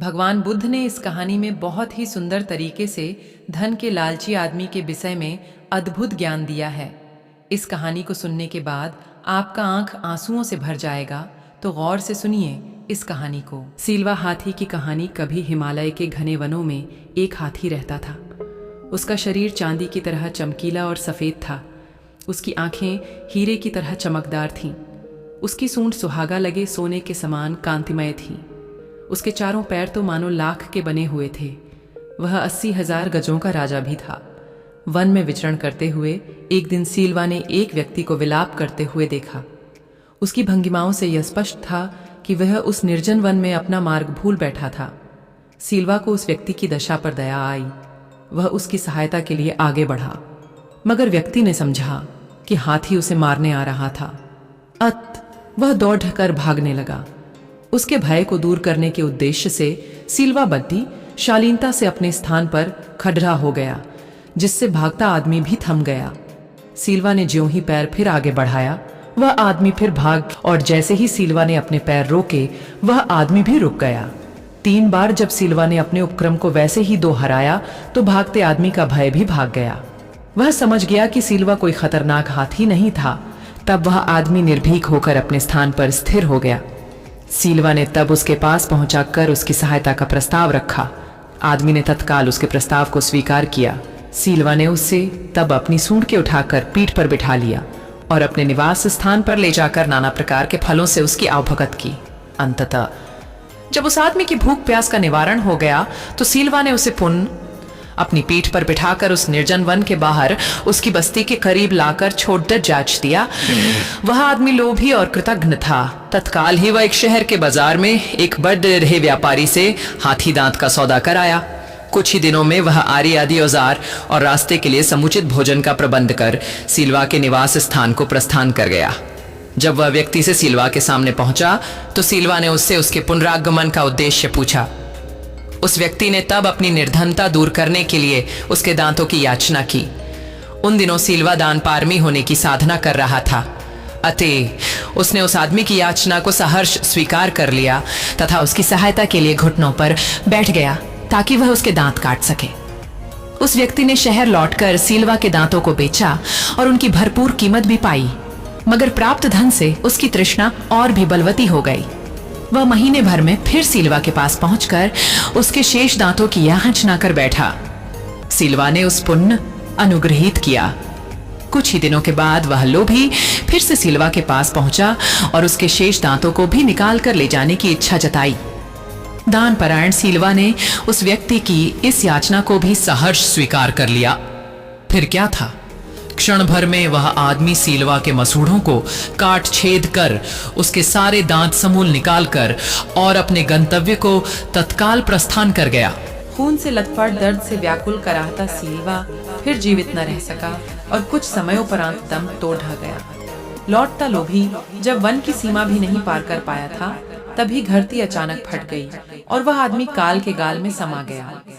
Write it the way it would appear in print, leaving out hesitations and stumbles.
भगवान बुद्ध ने इस कहानी में बहुत ही सुंदर तरीके से धन के लालची आदमी के विषय में अद्भुत ज्ञान दिया है। इस कहानी को सुनने के बाद आपका आंख आंसुओं से भर जाएगा, तो गौर से सुनिए इस कहानी को। सीलवा हाथी की कहानी। कभी हिमालय के घने वनों में एक हाथी रहता था। उसका शरीर चांदी की तरह चमकीला और सफ़ेद था। उसकी आंखें हीरे की तरह चमकदार थीं। उसकी सूंड सुहागा लगे सोने के समान कांतिमय थी। उसके चारों पैर तो मानो लाख के बने हुए थे। वह 80,000 गजों का राजा भी था। वन में विचरण करते हुए एक दिन सीलवा ने एक व्यक्ति को विलाप करते हुए देखा। उसकी भंगिमाओं से यह स्पष्ट था कि वह उस निर्जन वन में अपना मार्ग भूल बैठा था। सीलवा को उस व्यक्ति की दशा पर दया आई। वह उसकी सहायता के लिए आगे बढ़ा, मगर व्यक्ति ने समझा कि हाथी उसे मारने आ रहा था। वह दौड़कर भागने लगा। उसके भय को दूर करने के उद्देश्य से सीलवा बद्दी शालीनता से अपने स्थान पर खड़ा हो गया, जिससे भागता आदमी भी थम गया। सीलवा ने ज्यों ही पैर फिर आगे बढ़ाया, वह आदमी फिर भाग, और जैसे ही सीलवा ने अपने पैर रोके, वह आदमी भी रुक गया। 3 बार जब सीलवा ने अपने उपक्रम को वैसे ही दोहराया, तो भागते आदमी का भय भी भाग गया। वह समझ गया कि सीलवा कोई खतरनाक हाथी नहीं था। तब वह आदमी निर्भीक होकर अपने स्थान पर स्थिर हो गया। सीलवा ने तब उसके पास पहुंचकर उसकी सहायता का प्रस्ताव रखा। आदमी ने तत्काल उसके प्रस्ताव को स्वीकार किया। सीलवा ने उससे तब अपनी सूंड के उठाकर पीठ पर बिठा लिया और अपने निवास स्थान पर ले जाकर नाना प्रकार के फलों से उसकी आवभगत की। अंततः जब उस आदमी की भूख प्यास का निवारण हो गया, तो सीलवा ने उसे पुनः अपनी पीठ पर बिठाकर उस निर्जन वन के बाहर उसकी बस्ती के करीब लाकर छोड़कर जांच दिया। वह आदमी लोभी और कृतघ्न था। तत्काल ही वह एक शहर के बाजार में एक बड़े व्यापारी से हाथी दांत का सौदा कराया। कुछ ही दिनों में वह आरी आदि औजार और रास्ते के लिए समुचित भोजन का प्रबंध कर सीलवा के निवास स्थान को प्रस्थान कर गया। जब वह व्यक्ति से सीलवा के सामने पहुंचा, तो सीलवा ने उससे उसके पुनरागमन का उद्देश्य पूछा। उस व्यक्ति ने तब अपनी निर्धनता दूर करने के लिए उसके दांतों की याचना की। उन दिनों सीलवा दान पारमी होने की साधना कर रहा था। अतः उसने उस आदमी की याचना को सहर्ष स्वीकार कर लिया तथा उसकी सहायता के लिए घुटनों पर बैठ गया, ताकि वह उसके दांत काट सके। उस व्यक्ति ने शहर लौटकर सीलवा के दांतों को बेचा और उनकी भरपूर कीमत भी पाई, मगर प्राप्त धन से उसकी तृष्णा और भी बलवती हो गई। वह महीने भर में फिर सीलवा के पास पहुंचकर उसके शेष दांतों की याचना कर बैठा। सीलवा ने उस पुण्य अनुग्रहित किया। कुछ ही दिनों के बाद वह लोभी फिर से सीलवा के पास पहुंचा और उसके शेष दांतों को भी निकाल कर ले जाने की इच्छा जताई। दान परायण सीलवा ने उस व्यक्ति की इस याचना को भी सहर्ष स्वीकार कर लिया। फिर क्या था, क्षण भर में वह आदमी सीलवा के मसूड़ों को काट छेद कर उसके सारे दांत समूल निकालकर और अपने गंतव्य को तत्काल प्रस्थान कर गया। खून से लथपथ दर्द से व्याकुल कराहता सीलवा फिर जीवित न रह सका और कुछ समयोपरांत दम तोड़ ढह गया। लौटता लोभी जब वन की सीमा भी नहीं पार कर पाया था, तभी धरती अचानक फट गई और वह आदमी काल के गाल में समा गया।